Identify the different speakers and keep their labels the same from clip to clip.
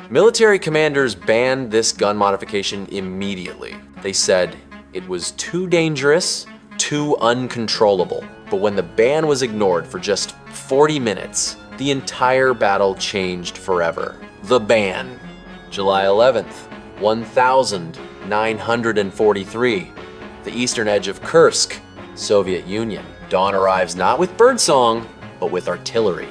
Speaker 1: Military commanders banned this gun modification immediately. They said it was too dangerous, too uncontrollable. But when the ban was ignored for just 40 minutes, the entire battle changed forever. The ban. July 11th, 1943. The eastern edge of Kursk, Soviet Union. Dawn arrives not with birdsong, but with artillery.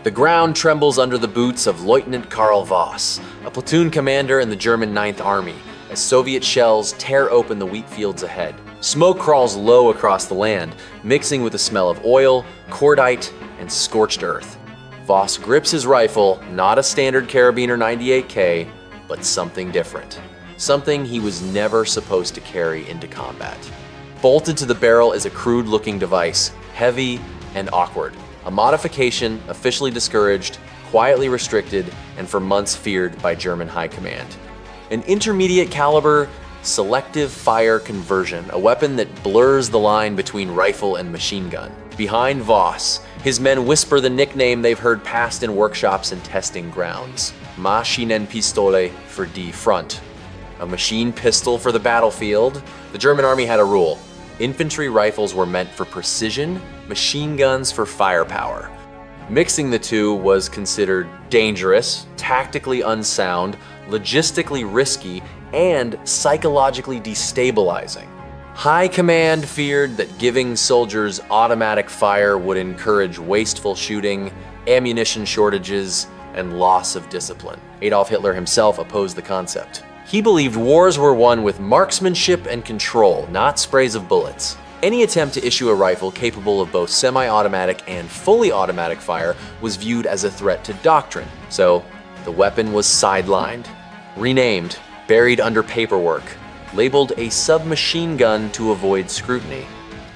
Speaker 1: The ground trembles under the boots of Lieutenant Karl Voss, a platoon commander in the German Ninth Army, as Soviet shells tear open the wheat fields ahead. Smoke crawls low across the land, mixing with the smell of oil, cordite, and scorched earth. Voss grips his rifle, not a standard carabiner 98K, but something different. Something he was never supposed to carry into combat. Bolted to the barrel is a crude-looking device, heavy and awkward. A modification officially discouraged, quietly restricted, and for months feared by German high command. An intermediate caliber selective fire conversion, a weapon that blurs the line between rifle and machine gun. Behind Voss, his men whisper the nickname they've heard passed in workshops and testing grounds. Maschinenpistole for D front. A machine pistol for the battlefield. The German army had a rule. Infantry rifles were meant for precision, machine guns for firepower. Mixing the two was considered dangerous, tactically unsound, logistically risky, and psychologically destabilizing. High command feared that giving soldiers automatic fire would encourage wasteful shooting, ammunition shortages, and loss of discipline. Adolf Hitler himself opposed the concept. He believed wars were won with marksmanship and control, not sprays of bullets. Any attempt to issue a rifle capable of both semi-automatic and fully automatic fire was viewed as a threat to doctrine, so the weapon was sidelined, renamed, buried under paperwork, labeled a submachine gun to avoid scrutiny.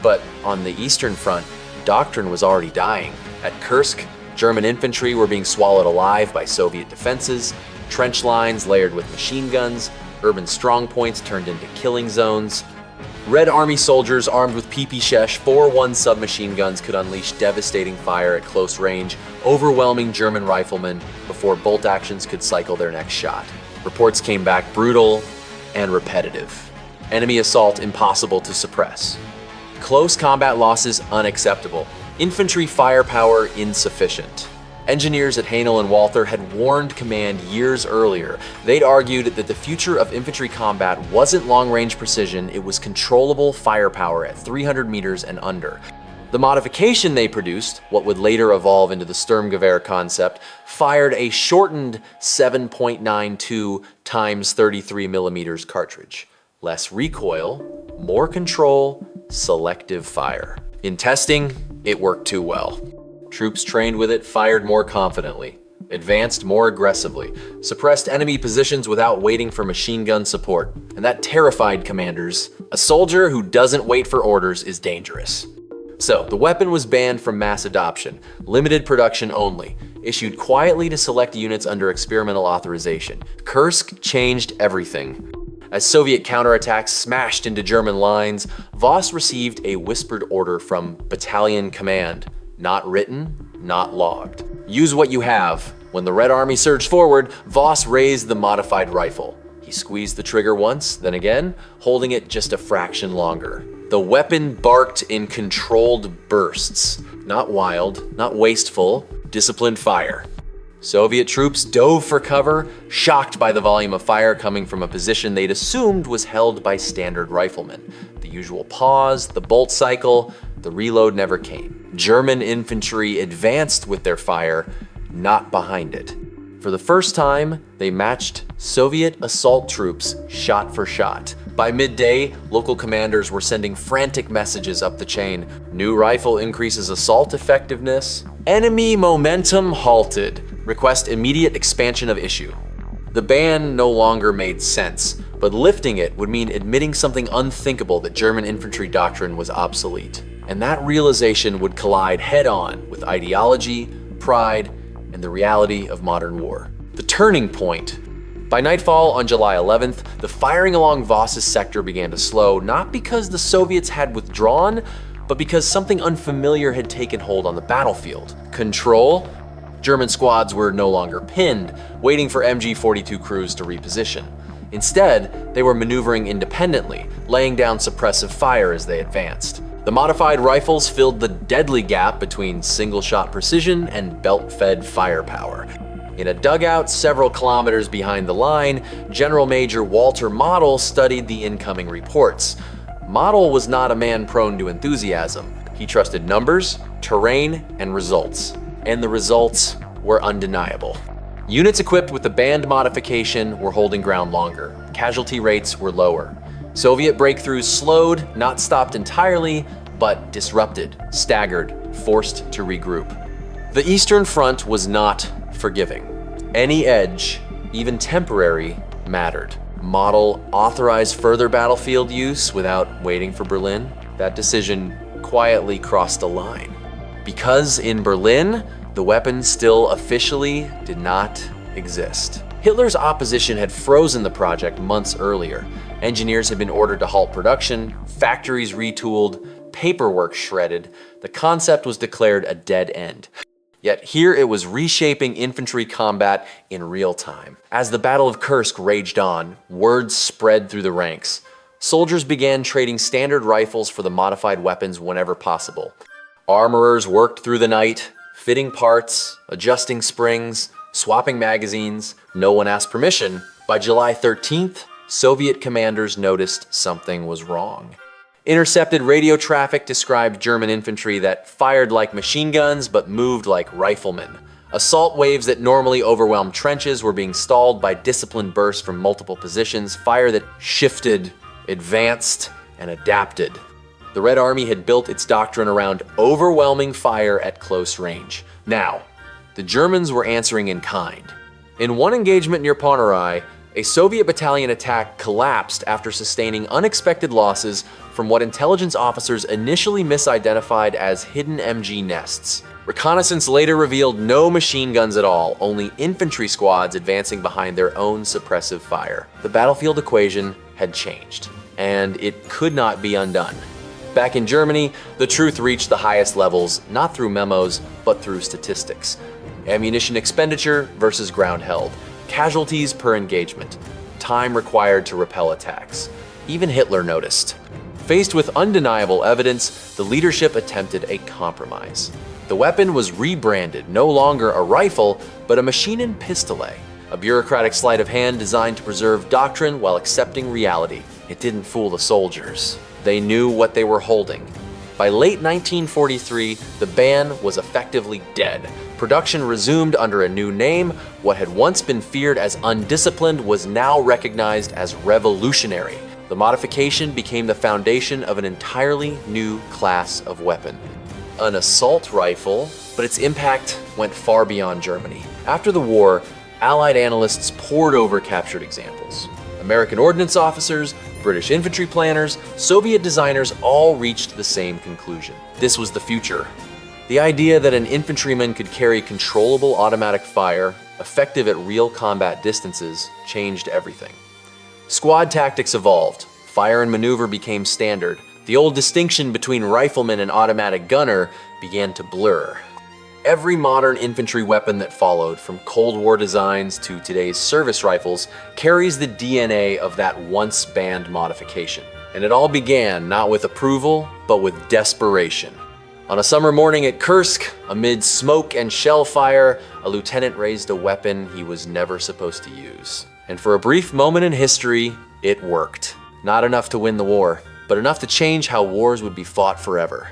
Speaker 1: But on the Eastern Front, doctrine was already dying. At Kursk, German infantry were being swallowed alive by Soviet defenses, trench lines layered with machine guns, urban strongpoints turned into killing zones. Red Army soldiers armed with PP-Shesh 4-1 submachine guns could unleash devastating fire at close range, overwhelming German riflemen before bolt actions could cycle their next shot. Reports came back brutal and repetitive. Enemy assault impossible to suppress. Close combat losses unacceptable. Infantry firepower insufficient. Engineers at Haenel and Walther had warned command years earlier. They'd argued that the future of infantry combat wasn't long-range precision, it was controllable firepower at 300 meters and under. The modification they produced, what would later evolve into the Sturmgewehr concept, fired a shortened 7.92 times 33 millimeters cartridge. Less recoil, more control, selective fire. In testing, it worked too well. Troops trained with it fired more confidently, advanced more aggressively, suppressed enemy positions without waiting for machine gun support, and that terrified commanders. A soldier who doesn't wait for orders is dangerous. So, the weapon was banned from mass adoption, limited production only, issued quietly to select units under experimental authorization. Kursk changed everything. As Soviet counterattacks smashed into German lines, Voss received a whispered order from Battalion Command. Not written, not logged. Use what you have. When the Red Army surged forward, Voss raised the modified rifle. He squeezed the trigger once, then again, holding it just a fraction longer. The weapon barked in controlled bursts. Not wild, not wasteful, disciplined fire. Soviet troops dove for cover, shocked by the volume of fire coming from a position they'd assumed was held by standard riflemen. The usual pause, the bolt cycle, the reload never came. German infantry advanced with their fire, not behind it. For the first time, they matched Soviet assault troops shot for shot. By midday, local commanders were sending frantic messages up the chain. New rifle increases assault effectiveness. Enemy momentum halted. Request immediate expansion of issue. The ban no longer made sense, but lifting it would mean admitting something unthinkable, that German infantry doctrine was obsolete. And that realization would collide head-on with ideology, pride, and the reality of modern war. The turning point. By nightfall on July 11th, the firing along Voss's sector began to slow, not because the Soviets had withdrawn, but because something unfamiliar had taken hold on the battlefield. Control, German squads were no longer pinned, waiting for MG-42 crews to reposition. Instead, they were maneuvering independently, laying down suppressive fire as they advanced. The modified rifles filled the deadly gap between single-shot precision and belt-fed firepower. In a dugout several kilometers behind the line, General Major Walter Model studied the incoming reports. Model was not a man prone to enthusiasm. He trusted numbers, terrain, and results. And the results were undeniable. Units equipped with the band modification were holding ground longer. Casualty rates were lower. Soviet breakthroughs slowed, not stopped entirely, but disrupted, staggered, forced to regroup. The Eastern Front was not forgiving. Any edge, even temporary, mattered. Model authorized further battlefield use without waiting for Berlin. That decision quietly crossed a line. Because in Berlin, the weapon still officially did not exist. Hitler's opposition had frozen the project months earlier. Engineers had been ordered to halt production, factories retooled, paperwork shredded. The concept was declared a dead end. Yet here it was reshaping infantry combat in real time. As the Battle of Kursk raged on, word spread through the ranks. Soldiers began trading standard rifles for the modified weapons whenever possible. Armorers worked through the night, fitting parts, adjusting springs, swapping magazines. No one asked permission. By July 13th, Soviet commanders noticed something was wrong. Intercepted radio traffic described German infantry that fired like machine guns but moved like riflemen. Assault waves that normally overwhelmed trenches were being stalled by disciplined bursts from multiple positions, fire that shifted, advanced, and adapted. The Red Army had built its doctrine around overwhelming fire at close range. Now, the Germans were answering in kind. In one engagement near Ponerai, a Soviet battalion attack collapsed after sustaining unexpected losses from what intelligence officers initially misidentified as hidden MG nests. Reconnaissance later revealed no machine guns at all, only infantry squads advancing behind their own suppressive fire. The battlefield equation had changed, and it could not be undone. Back in Germany, the truth reached the highest levels, not through memos, but through statistics. Ammunition expenditure versus ground held. Casualties per engagement. Time required to repel attacks. Even Hitler noticed. Faced with undeniable evidence, the leadership attempted a compromise. The weapon was rebranded, no longer a rifle, but a machine pistolet, a bureaucratic sleight of hand designed to preserve doctrine while accepting reality. It didn't fool the soldiers. They knew what they were holding. By late 1943, the ban was effectively dead. Production resumed under a new name. What had once been feared as undisciplined was now recognized as revolutionary. The modification became the foundation of an entirely new class of weapon. An assault rifle, but its impact went far beyond Germany. After the war, Allied analysts pored over captured examples. American ordnance officers, British infantry planners, Soviet designers all reached the same conclusion. This was the future. The idea that an infantryman could carry controllable automatic fire, effective at real combat distances, changed everything. Squad tactics evolved. Fire and maneuver became standard. The old distinction between rifleman and automatic gunner began to blur. Every modern infantry weapon that followed, from Cold War designs to today's service rifles, carries the DNA of that once banned modification. And it all began not with approval, but with desperation. On a summer morning at Kursk, amid smoke and shell fire, a lieutenant raised a weapon he was never supposed to use. And for a brief moment in history, it worked. Not enough to win the war, but enough to change how wars would be fought forever.